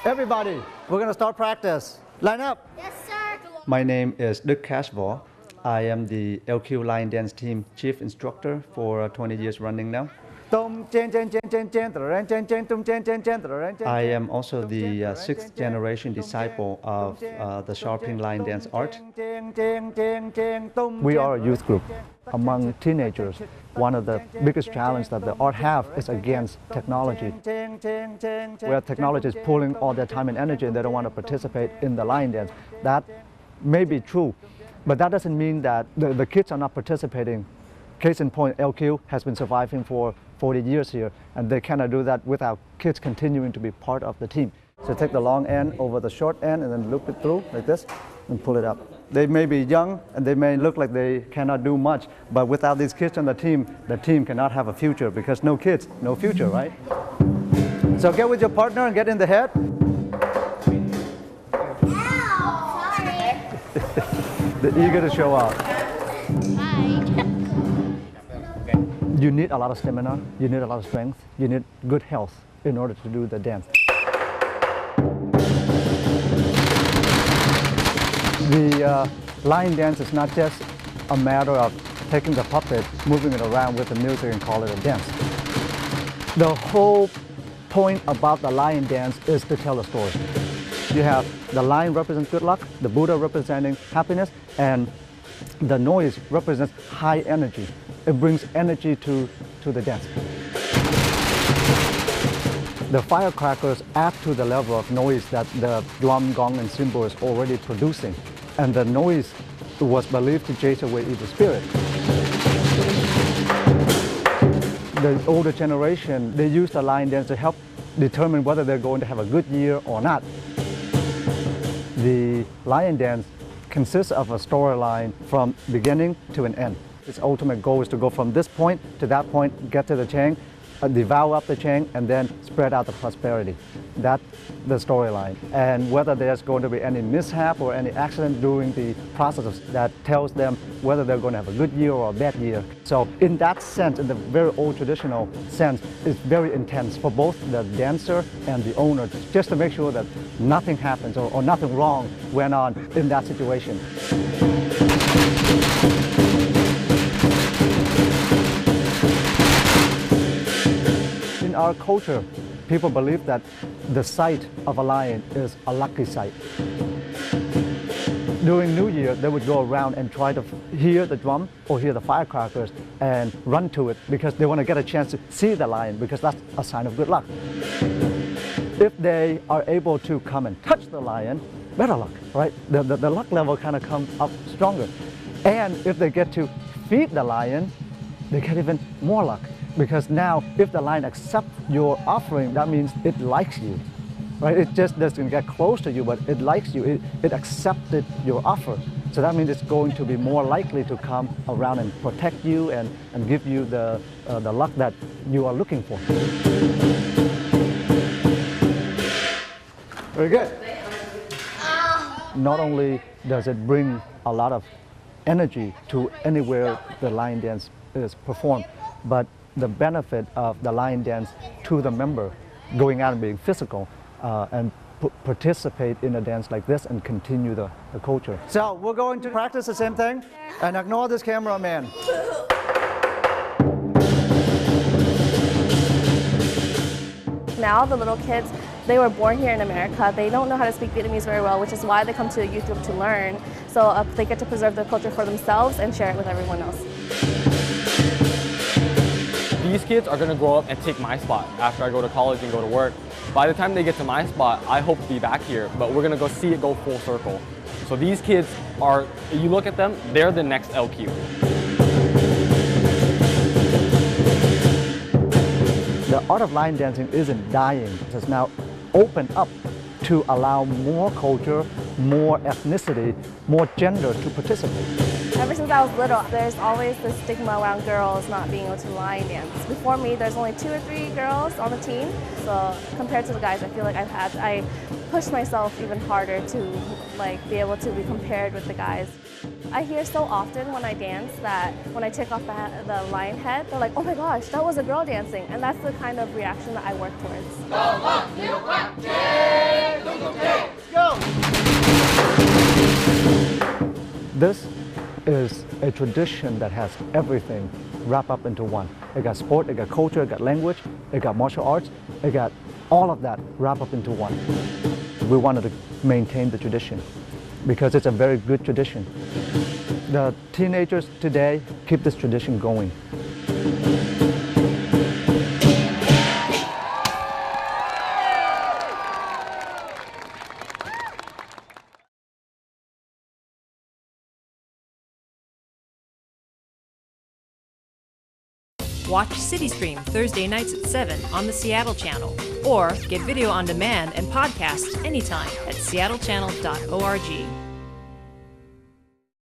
Everybody, we're going to start practice. Line up. Yes, sir. My name is Đức Cashvor. I am the LQ Lion Dance Team Chief Instructor for 20 years running now. I am also the sixth generation disciple of the Sharping Lion Dance art. We are a youth group. Among teenagers, one of the biggest challenges that the art have is against technology. Where technology is pulling all their time and energy and they don't want to participate in the lion dance. That may be true, but that doesn't mean that the kids are not participating. Case in point, LQ has been surviving for 40 years here, and they cannot do that without kids continuing to be part of the team. So take the long end over the short end and then loop it through like this and pull it up. They may be young and they may look like they cannot do much, but without these kids on the team cannot have a future, because no kids, no future, right? So get with your partner and get in the head. Ow, sorry. They're eager to show up. Bye. You need a lot of stamina, you need a lot of strength, you need good health in order to do the dance. The lion dance is not just a matter of taking the puppet, moving it around with the music and call it a dance. The whole point about the lion dance is to tell a story. You have the lion represents good luck, the Buddha representing happiness, and the noise represents high energy. It brings energy to the dance. The firecrackers add to the level of noise that the drum, gong, and cymbal is already producing. And the noise was believed to chase away evil spirit. The older generation, they use the lion dance to help determine whether they're going to have a good year or not. The lion dance consists of a storyline from beginning to an end. Its ultimate goal is to go from this point to that point, get to the chain, devour up the chain, and then spread out the prosperity. That's the storyline. And whether there's going to be any mishap or any accident during the process, that tells them whether they're going to have a good year or a bad year. So in that sense, in the very old traditional sense, it's very intense for both the dancer and the owner, just to make sure that nothing happens or nothing wrong went on in that situation. In our culture, people believe that the sight of a lion is a lucky sight. During New Year, they would go around and try to hear the drum or hear the firecrackers and run to it because they want to get a chance to see the lion, because that's a sign of good luck. If they are able to come and touch the lion, better luck, right? The luck level kind of comes up stronger. And if they get to feed the lion, they get even more luck. Because now, if the lion accepts your offering, that means it likes you, right? It just doesn't get close to you, but it likes you. It accepted your offer. So that means it's going to be more likely to come around and protect you and give you the luck that you are looking for. Very good. Not only does it bring a lot of energy to anywhere the lion dance is performed, but the benefit of the lion dance to the member going out and being physical and participate in a dance like this and continue the culture. So we're going to practice the same thing and ignore this cameraman. Now the little kids, they were born here in America. They don't know how to speak Vietnamese very well, which is why they come to a youth group to learn. So they get to preserve their culture for themselves and share it with everyone else. These kids are going to grow up and take my spot after I go to college and go to work. By the time they get to my spot, I hope to be back here, but we're going to go see it go full circle. So these kids are, you look at them, they're the next LQ. The art of lion dancing isn't dying. It's now opened up to allow more culture, more ethnicity, more gender to participate. Ever since I was little, there's always this stigma around girls not being able to line dance. Before me, there's only 2 or 3 girls on the team. So compared to the guys, I feel like I pushed myself even harder to be able to be compared with the guys. I hear so often when I dance that when I take off the lion head, they're like, oh my gosh, that was a girl dancing. And that's the kind of reaction that I work towards. This is a tradition that has everything wrapped up into one. It got sport, it got culture, it got language, it got martial arts, it got all of that wrapped up into one. We wanted to maintain the tradition because it's a very good tradition. The teenagers today keep this tradition going. Watch CityStream Thursday nights at 7 on the Seattle channel, or get video on demand and podcasts anytime at seattlechannel.org.